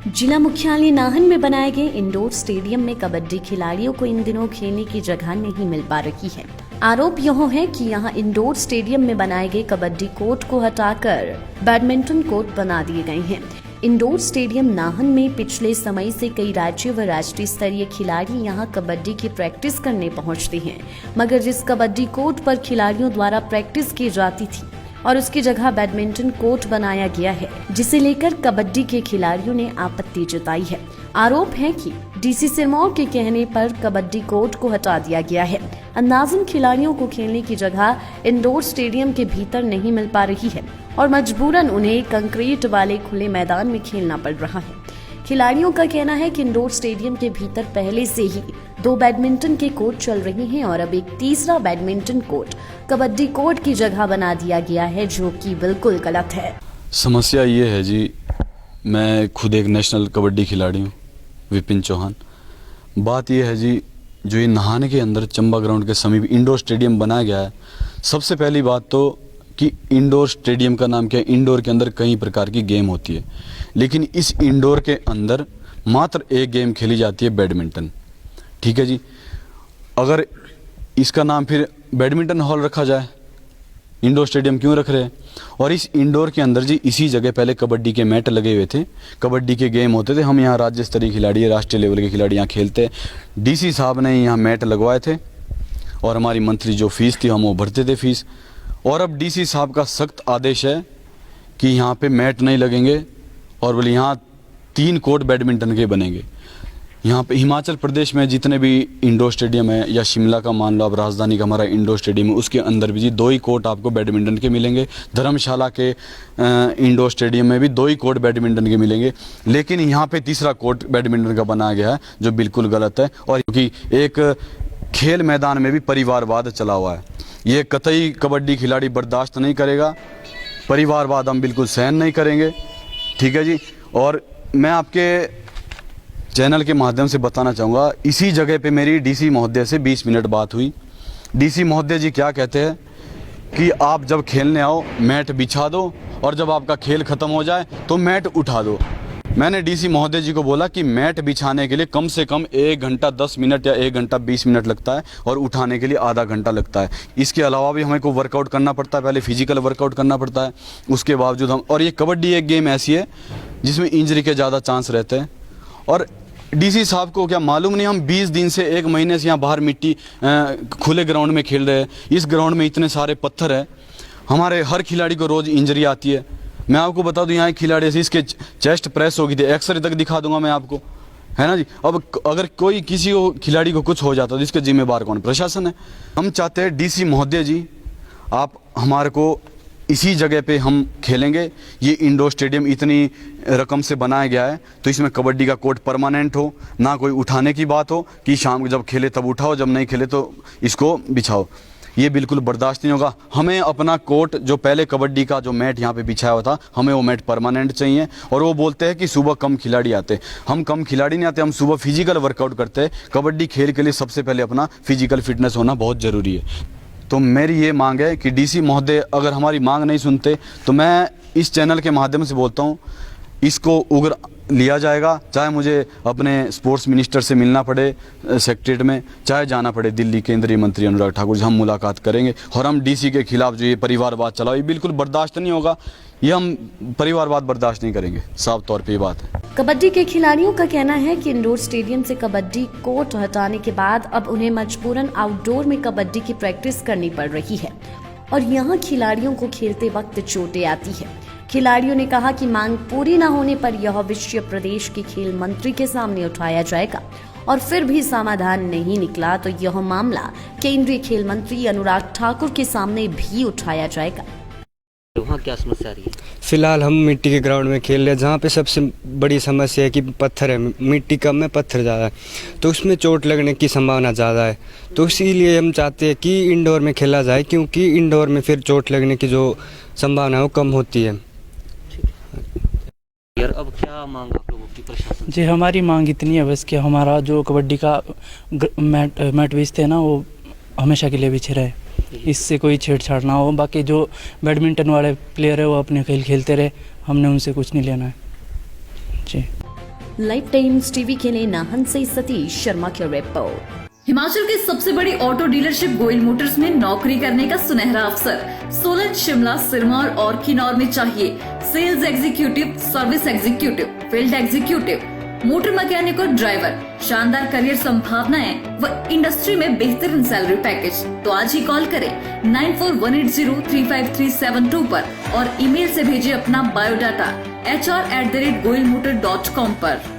जिला मुख्यालय नाहन में बनाए गए इंडोर स्टेडियम में कबड्डी खिलाड़ियों को इन दिनों खेलने की जगह नहीं मिल पा रही है। आरोप यह है कि यहां इंडोर स्टेडियम में बनाए गए कबड्डी कोर्ट को हटाकर बैडमिंटन कोर्ट बना दिए गए हैं। इंडोर स्टेडियम नाहन में पिछले समय से कई राज्य व राष्ट्रीय स्तरीय खिलाड़ी यहां कबड्डी की प्रैक्टिस करने पहुंचते हैं, मगर जिस कबड्डी कोर्ट पर खिलाड़ियों द्वारा प्रैक्टिस की जाती थी और उसकी जगह बैडमिंटन कोर्ट बनाया गया है, जिसे लेकर कबड्डी के खिलाड़ियों ने आपत्ति जताई है। आरोप है कि डीसी सिरमौर के कहने पर कबड्डी कोर्ट को हटा दिया गया है। अंदाजन खिलाड़ियों को खेलने की जगह इंडोर स्टेडियम के भीतर नहीं मिल पा रही है और मजबूरन उन्हें कंक्रीट वाले खुले मैदान में खेलना पड़ रहा है। खिलाड़ियों का कहना है कि इंडोर स्टेडियम के भीतर पहले से ही 2 बैडमिंटन के कोर्ट चल रहे हैं और अब एक तीसरा बैडमिंटन कोर्ट कबड्डी कोर्ट की जगह बना दिया गया है, जो कि बिल्कुल गलत है। समस्या ये है जी, मैं खुद एक नेशनल कबड्डी खिलाड़ी हूँ, विपिन चौहान। बात ये है जी, जो ये नाहन के अंदर चंबा ग्राउंड के समीप इंडोर स्टेडियम बनाया गया है। सबसे पहली बात तो कि इंडोर स्टेडियम का नाम क्या है। इंडोर के अंदर कई प्रकार की गेम होती है, लेकिन इस इंडोर के अंदर मात्र एक गेम खेली जाती है, बैडमिंटन। ठीक है जी, अगर इसका नाम फिर बैडमिंटन हॉल रखा जाए, इंडोर स्टेडियम क्यों रख रहे हैं। और इस इंडोर के अंदर जी इसी जगह पहले कबड्डी के मैट लगे हुए थे, कबड्डी के गेम होते थे। हम यहाँ राज्य स्तरीय खिलाड़ी, राष्ट्रीय लेवल के खिलाड़ी यहाँ खेलते। डीसी साहब ने यहाँ मैट लगवाए थे और हमारी मंथली जो फीस थी हम वो भरते थे फीस। और अब डीसी साहब का सख्त आदेश है कि यहाँ पे मैट नहीं लगेंगे और बोले यहाँ 3 कोर्ट बैडमिंटन के बनेंगे। यहाँ पे हिमाचल प्रदेश में जितने भी इंडोर स्टेडियम है, या शिमला का मान लो, अब राजधानी का हमारा इंडोर स्टेडियम है, उसके अंदर भी जी 2 ही कोर्ट आपको बैडमिंटन के मिलेंगे। धर्मशाला के इंडोर स्टेडियम में भी 2 ही कोर्ट बैडमिंटन के मिलेंगे, लेकिन यहाँ पे तीसरा कोर्ट बैडमिंटन का बनाया गया है, जो बिल्कुल गलत है। और क्योंकि एक खेल मैदान में भी परिवारवाद चला हुआ है, ये कतई कबड्डी खिलाड़ी बर्दाश्त नहीं करेगा। परिवारवाद हम बिल्कुल सहन नहीं करेंगे। ठीक है जी। और मैं आपके चैनल के माध्यम से बताना चाहूँगा, इसी जगह पे मेरी डीसी महोदय से 20 मिनट बात हुई। डीसी महोदय जी क्या कहते हैं कि आप जब खेलने आओ मैट बिछा दो और जब आपका खेल ख़त्म हो जाए तो मैट उठा दो। मैंने डीसी महोदय जी को बोला कि मैट बिछाने के लिए कम से कम 1 घंटा 10 मिनट या 1 घंटा 20 मिनट लगता है और उठाने के लिए आधा घंटा लगता है। इसके अलावा भी हमें को वर्कआउट करना पड़ता है, पहले फिजिकल वर्कआउट करना पड़ता है, उसके बावजूद हम। और ये कबड्डी एक गेम ऐसी है जिसमें इंजरी के ज़्यादा चांस रहते हैं। और डीसी साहब को क्या मालूम नहीं, हम 20 दिन से 1 महीने से यहाँ बाहर मिट्टी खुले ग्राउंड में खेल रहे हैं। इस ग्राउंड में इतने सारे पत्थर है, हमारे हर खिलाड़ी को रोज़ इंजरी आती है। मैं आपको बता दूं, यहाँ एक खिलाड़ी ऐसे इसके चेस्ट प्रेस हो गई थी, एक्सरे तक दिखा दूंगा मैं आपको, है ना जी। अब अगर कोई किसी को खिलाड़ी को कुछ हो जाता तो इसके जिम्मेवार कौन? प्रशासन है। हम चाहते हैं डीसी महोदय जी, आप हमारे को इसी जगह पे हम खेलेंगे। ये इंडोर स्टेडियम इतनी रकम से बनाया गया है तो इसमें कबड्डी का कोर्ट परमानेंट हो, ना कोई उठाने की बात हो कि शाम को जब खेले तब उठाओ, जब नहीं खेले तो इसको बिछाओ। ये बिल्कुल बर्दाश्त नहीं होगा। हमें अपना कोर्ट, जो पहले कबड्डी का जो मैट यहाँ पे बिछाया हुआ था, हमें वो मैट परमानेंट चाहिए। और वो बोलते हैं कि सुबह कम खिलाड़ी आते, हम कम खिलाड़ी नहीं आते, हम सुबह फिजिकल वर्कआउट करते हैं। कबड्डी खेल के लिए सबसे पहले अपना फिजिकल फिटनेस होना बहुत ज़रूरी है। तो मेरी ये मांग है कि डीसी महोदय अगर हमारी मांग नहीं सुनते तो मैं इस चैनल के माध्यम से बोलता हूँ, इसको उग्र लिया जाएगा। चाहे मुझे अपने स्पोर्ट्स मिनिस्टर से मिलना पड़े सेक्रेटरीट में, चाहे जाना पड़े दिल्ली केंद्रीय मंत्री अनुराग ठाकुर जी, हम मुलाकात करेंगे। और हम डीसी के खिलाफ जो ये परिवारवाद चलाओ, ये बिल्कुल बर्दाश्त नहीं होगा। ये हम परिवारवाद बर्दाश्त नहीं करेंगे, साफ तौर पे ये बात है। कबड्डी के खिलाड़ियों का कहना है कि इंडोर स्टेडियम से कबड्डी कोर्ट हटाने के बाद अब उन्हें मजबूरन आउटडोर में कबड्डी की प्रैक्टिस करनी पड़ रही है और यहाँ खिलाड़ियों को खेलते वक्त चोटें आती है। खिलाड़ियों ने कहा कि मांग पूरी न होने पर यह विषय प्रदेश के खेल मंत्री के सामने उठाया जाएगा और फिर भी समाधान नहीं निकला तो यह मामला केंद्रीय खेल मंत्री अनुराग ठाकुर के सामने भी उठाया जाएगा। वहाँ क्या समस्या आ रही है? फिलहाल हम मिट्टी के ग्राउंड में खेल रहे हैं, जहाँ पे सबसे बड़ी समस्या है कि पत्थर है, मिट्टी कम है पत्थर ज़्यादा है, तो उसमें चोट लगने की संभावना ज़्यादा है। तो इसीलिए हम चाहते हैं कि इंडोर में खेला जाए, क्योंकि इंडोर में फिर चोट लगने की जो संभावना है वो कम होती है। यार अब क्या मांग आप लोगों की प्रशासन? जी हमारी मांग इतनी है बस कि हमारा जो कबड्डी का मैट बेचते हैं ना, वो हमेशा के लिए बिछे रहे, इससे कोई छेड़छाड़ ना हो। बाकी जो बैडमिंटन वाले प्लेयर है वो अपने खेल खेलते रहे, हमने उनसे कुछ नहीं लेना है जी। लाइव टाइम्स टीवी के लिए नाहन से सतीश शर्मा की रिपोर्ट। हिमाचल की सबसे बड़ी ऑटो डीलरशिप गोयल मोटर्स में नौकरी करने का सुनहरा अवसर। सोलन, शिमला, सिरमौर और किन्नौर में चाहिए sales executive, service executive, field executive, motor mechanic और ड्राइवर। शानदार करियर संभावनाएं व इंडस्ट्री में बेहतरीन सैलरी पैकेज। तो आज ही कॉल करें 9418035372 पर और ईमेल से भेजिए अपना बायोडाटा hr@goilmotor.com पर।